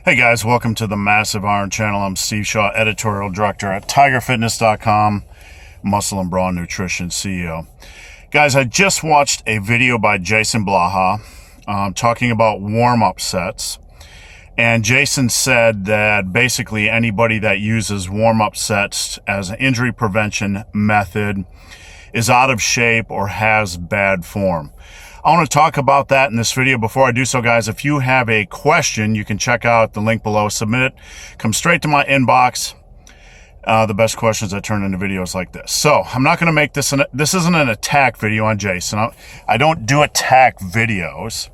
Hey guys, welcome to the Massive Iron Channel. I'm Steve Shaw, editorial director at TigerFitness.com, Muscle and Bra Nutrition CEO. Guys, I just watched a video by Jason Blaha talking about warm-up sets. And Jason said that basically anybody that uses warm-up sets as an injury prevention method is out of shape or has bad form. I want to talk about that in this video. Before I do so, guys, if you have a question, you can check out the link below, submit it, come straight to my inbox. The best questions I turn into videos like this. So I'm not going to make this, this isn't an attack video on Jason. I don't do attack videos.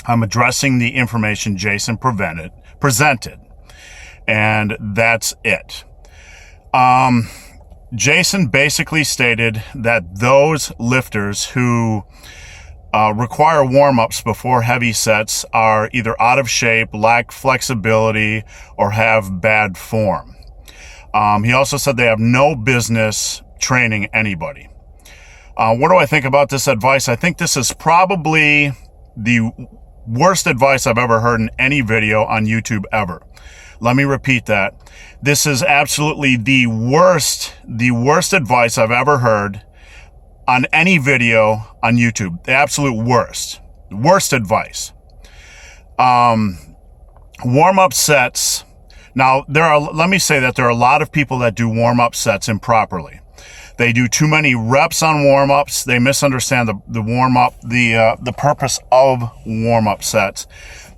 I'm addressing the information Jason presented, and that's it. Jason basically stated that those lifters who require warm-ups before heavy sets are either out of shape, lack flexibility, or have bad form. He also said they have no business training anybody. What do I think about this advice? I think this is probably the worst advice I've ever heard in any video on YouTube ever. Let me repeat that. This is absolutely the worst advice I've ever heard on any video on YouTube. The absolute worst advice. Warm-up sets. Now, let me say that there are a lot of people that do warm-up sets improperly. They do too many reps on warm-ups. They misunderstand the warm-up, the purpose of warm-up sets.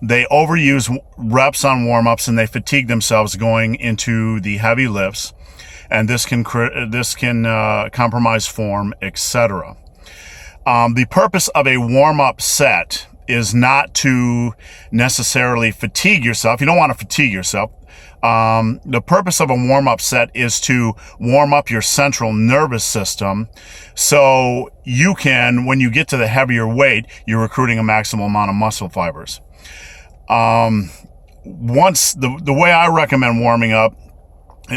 They overuse reps on warm-ups and they fatigue themselves going into the heavy lifts. And this can compromise form, etc. The purpose of a warm-up set is not to necessarily fatigue yourself. You don't want to fatigue yourself. The purpose of a warm-up set is to warm up your central nervous system so you can, when you get to the heavier weight, you're recruiting a maximal amount of muscle fibers. The way I recommend warming up,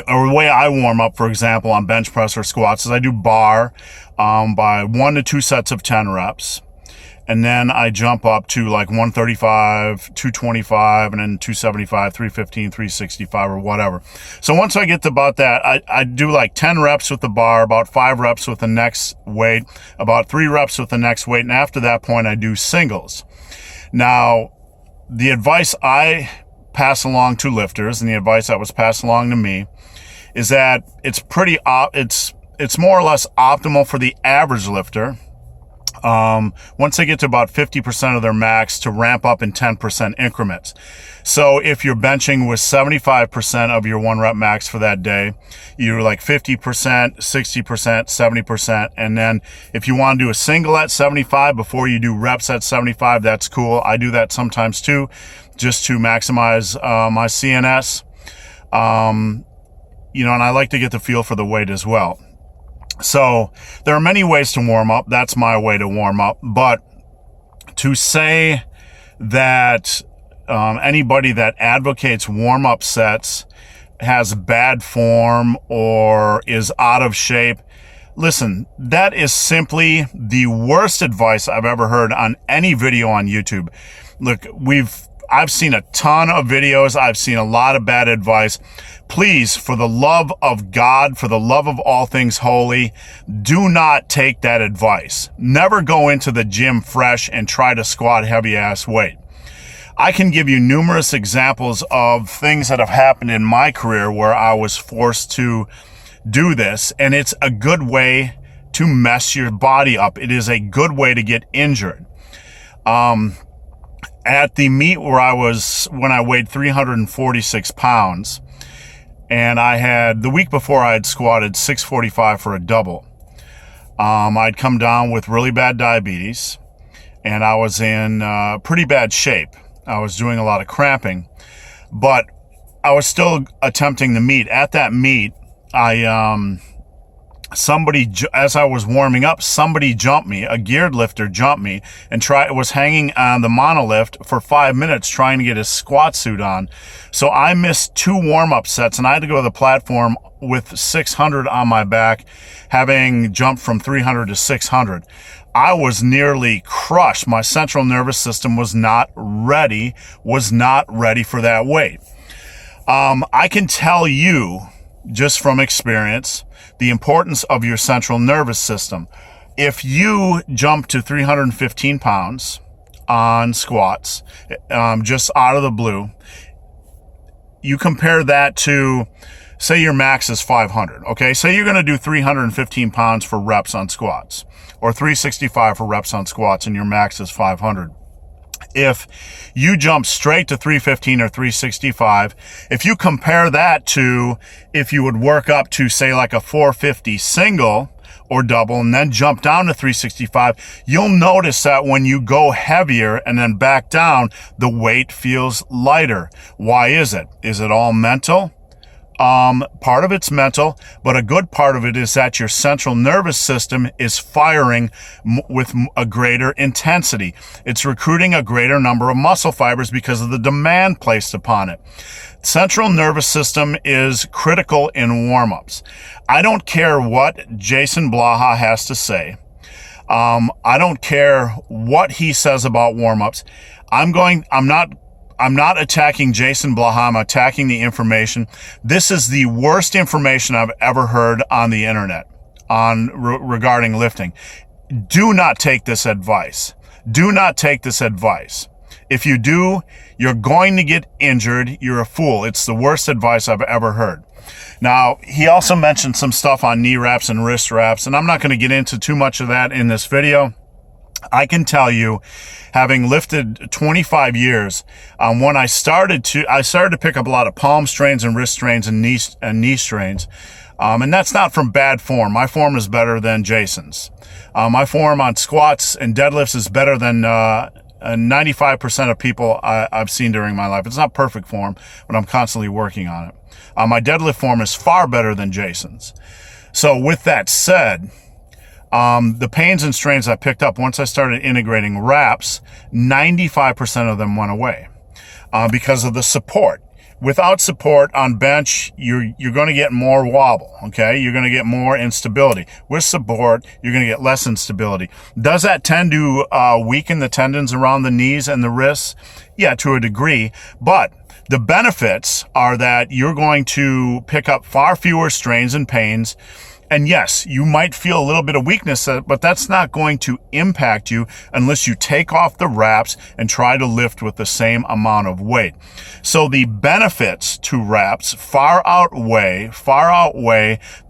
or the way I warm up, for example, on bench press or squats, is I do bar by 1 to 2 sets of 10 reps. And then I jump up to like 135, 225, and then 275, 315, 365, or whatever. So once I get to about that, I do like 10 reps with the bar, about 5 reps with the next weight, about 3 reps with the next weight. And after that point, I do singles. Now, the advice I pass along to lifters, and the advice that was passed along to me, is that it's more or less optimal for the average lifter, once they get to about 50% of their max, to ramp up in 10% increments. So if you're benching with 75% of your 1 rep max for that day, you're like 50%, 60%, 70%. And then if you want to do a single at 75 before you do reps at 75, that's cool. I do that sometimes too, just to maximize my CNS. And I like to get the feel for the weight as well. So there are many ways to warm up. That's my way to warm up. But to say that anybody that advocates warm-up sets has bad form or is out of shape, listen, that is simply the worst advice I've ever heard on any video on YouTube. Look, I've seen a ton of videos. I've seen a lot of bad advice. Please, for the love of God, for the love of all things holy, do not take that advice. Never go into the gym fresh and try to squat heavy-ass weight. I can give you numerous examples of things that have happened in my career where I was forced to do this, and it's a good way to mess your body up. It is a good way to get injured. At the meet where I was, when I weighed 346 pounds, and the week before I had squatted 645 for a double. I'd come down with really bad diabetes, and I was in pretty bad shape. I was doing a lot of cramping, but I was still attempting the meet. At that meet, as I was warming up, somebody jumped me, a geared lifter jumped me, and was hanging on the monolift for 5 minutes trying to get his squat suit on. So I missed 2 warm-up sets, and I had to go to the platform with 600 on my back, having jumped from 300 to 600. I was nearly crushed. My central nervous system was not ready for that weight. I can tell you, just from experience, the importance of your central nervous system. If you jump to 315 pounds on squats, just out of the blue, you compare that to, say your max is 500, okay? Say you're gonna do 315 pounds for reps on squats, or 365 for reps on squats, and your max is 500. If you jump straight to 315 or 365, if you compare that to if you would work up to, say, like a 450 single or double and then jump down to 365, you'll notice that when you go heavier and then back down, the weight feels lighter. Why is it? Is it all mental? Part of it's mental, but a good part of it is that your central nervous system is firing with a greater intensity. It's recruiting a greater number of muscle fibers because of the demand placed upon it. Central nervous system is critical in warm-ups. I don't care what Jason Blaha has to say. I don't care what he says about warm-ups. I'm not attacking Jason Blaha. I'm attacking the information. This is the worst information I've ever heard on the internet regarding lifting. Do not take this advice. Do not take this advice. If you do, you're going to get injured. You're a fool. It's the worst advice I've ever heard. Now, he also mentioned some stuff on knee wraps and wrist wraps, and I'm not going to get into too much of that in this video. I can tell you, having lifted 25 years, when I started to pick up a lot of palm strains and wrist strains and knee strains. And that's not from bad form. My form is better than Jason's. My form on squats and deadlifts is better than 95% of people I've seen during my life. It's not perfect form, but I'm constantly working on it. My deadlift form is far better than Jason's. So with that said, the pains and strains I picked up once I started integrating wraps, 95% of them went away because of the support. Without support on bench, you're going to get more wobble, okay? You're going to get more instability. With support, you're going to get less instability. Does that tend to weaken the tendons around the knees and the wrists? Yeah, to a degree. But the benefits are that you're going to pick up far fewer strains and pains. And yes, you might feel a little bit of weakness, but that's not going to impact you unless you take off the wraps and try to lift with the same amount of weight. So the benefits to wraps far outweigh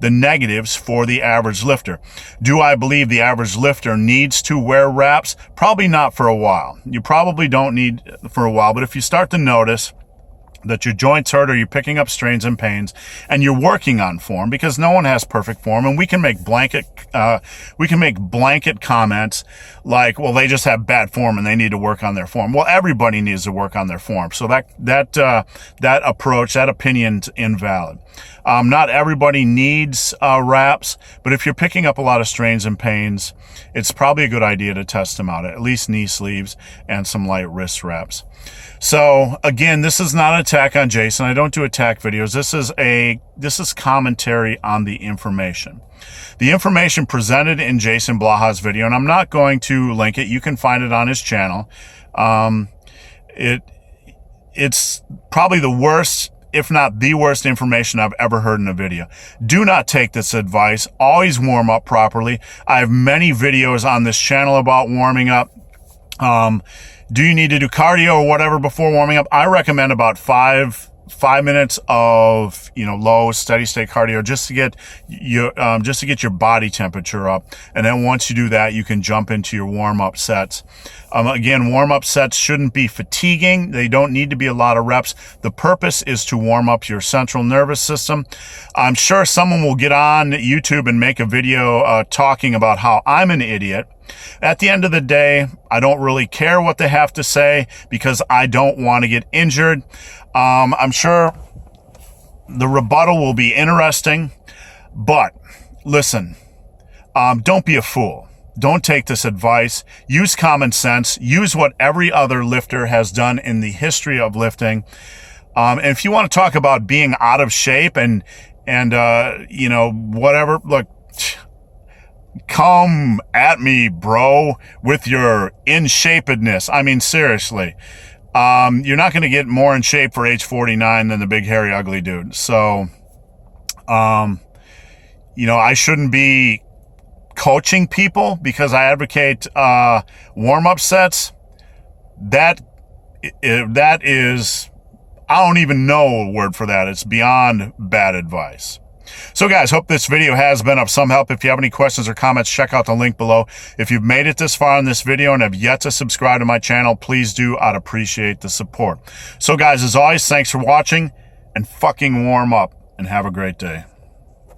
the negatives for the average lifter. Do I believe the average lifter needs to wear wraps? Probably not for a while. You probably don't need for a while, but if you start to notice that your joints hurt or you're picking up strains and pains and you're working on form, because no one has perfect form, and we can make blanket comments like, well, they just have bad form and they need to work on their form. Well, everybody needs to work on their form. So that approach, that opinion's invalid. Not everybody needs wraps, but if you're picking up a lot of strains and pains, it's probably a good idea to test them out, at least knee sleeves and some light wrist wraps. So again, this is not an attack on Jason. I don't do attack videos. This is commentary on the information. The information presented in Jason Blaha's video, and I'm not going to link it. You can find it on his channel. It's probably the worst, if not the worst information I've ever heard in a video. Do not take this advice. Always warm up properly. I have many videos on this channel about warming up. Do you need to do cardio or whatever before warming up? I recommend about five minutes of, low steady state cardio just to get your body temperature up. And then once you do that, you can jump into your warm up sets. Again, warm up sets shouldn't be fatiguing. They don't need to be a lot of reps. The purpose is to warm up your central nervous system. I'm sure someone will get on YouTube and make a video talking about how I'm an idiot. At the end of the day, I don't really care what they have to say because I don't want to get injured. I'm sure the rebuttal will be interesting, but listen, don't be a fool. Don't take this advice. Use common sense. Use what every other lifter has done in the history of lifting. And if you want to talk about being out of shape and whatever, look, come at me, bro, with your in-shapedness. I mean, seriously. You're not going to get more in shape for age 49 than the big, hairy, ugly dude. So, you know, I shouldn't be coaching people because I advocate warm-up sets. That is, I don't even know a word for that. It's beyond bad advice. So guys, hope this video has been of some help. If you have any questions or comments, check out the link below. If you've made it this far in this video and have yet to subscribe to my channel, please do. I'd appreciate the support. So guys, as always, thanks for watching, and fucking warm up and have a great day.